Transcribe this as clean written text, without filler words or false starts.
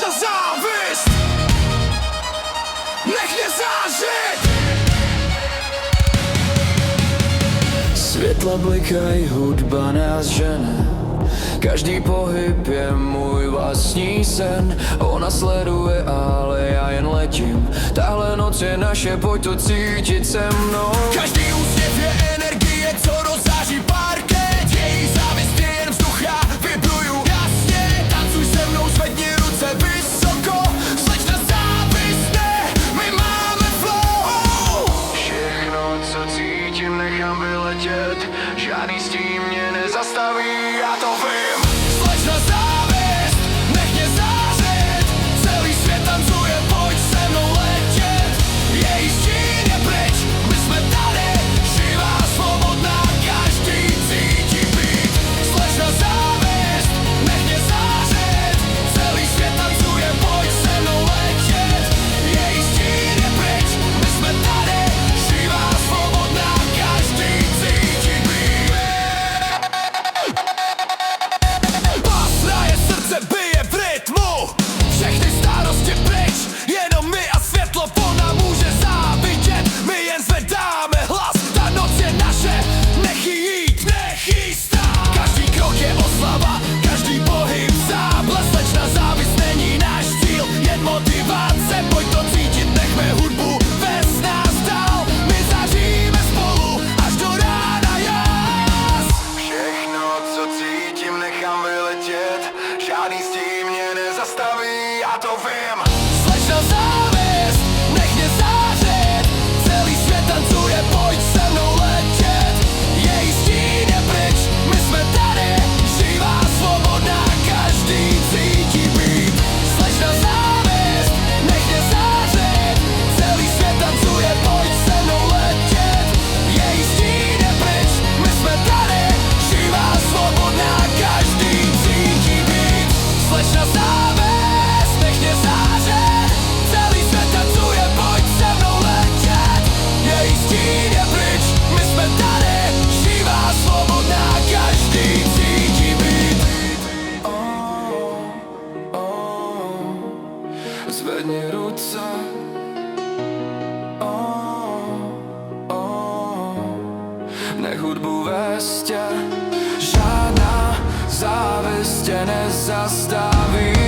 Slečna závist nech mě zářit. Světla blikají, hudba nás žene, každý pohyb je můj vlastní sen. Ona sleduje, ale já jen letím. Tahle noc je naše, pojď to cítit se mnou. Každý úsměv je energie, co rozzáří parket. Její závist je jen vzduch, já vibruju jasně. Tancuj se mnou, zvedni ruce vysoko. Slečna závist, ne, my máme flow. Všechno, co cítím, nechám vyletět. Žádný s tím mě nezastaví, já to vím. Slečna závist nech mě zářit. Celý svět tancuje, pojď se mnou letět. Její stín je pryč, my jsme tady. Živá, svobodná, každý cítí být. Slečna závist nech mě zářit. Celý svět tancuje, pojď se mnou letět. Její stín je pryč, my jsme tady. Živá, svobodná, každý cítí být. Pasraje srdce bije v rytmu. Všechny starosti pryč, jenom my a světlo po nám může závidět. My jen zvedáme hlas, ta noc je naše. Nech jí jít, nech jí stát. Každý krok je oslava, každý pohyb záblesk. Slečna závist není náš cíl, jen motivace. Pojď to cítit, nechme hudbu vést nás dál. My zaříme spolu až do rána jas. Všechno, co cítím, nechám vyletět. Žádný s tím mě nezastaví, já to vím. Slečna závist nech mě zářit. Celý svět tancuje, pojď se mnou letět. Její stín je pryč, my jsme tady. Živá, svobodná, každý cítí být. Slečna závist nech mě zářit. Celý svět tancuje, pojď se mnou letět. Její stín je pryč, my jsme tady. Živá, svobodná, každý cítí být. Slečna závist nech mě zářit. Celý svět tancuje, pojď se mnou letět. Její stín je pryč, my jsme tady. Živá, svobodná, každý cítí být. Zvedni ruce. Nech hudbu vést tě. Žádná závist tě nezastaví.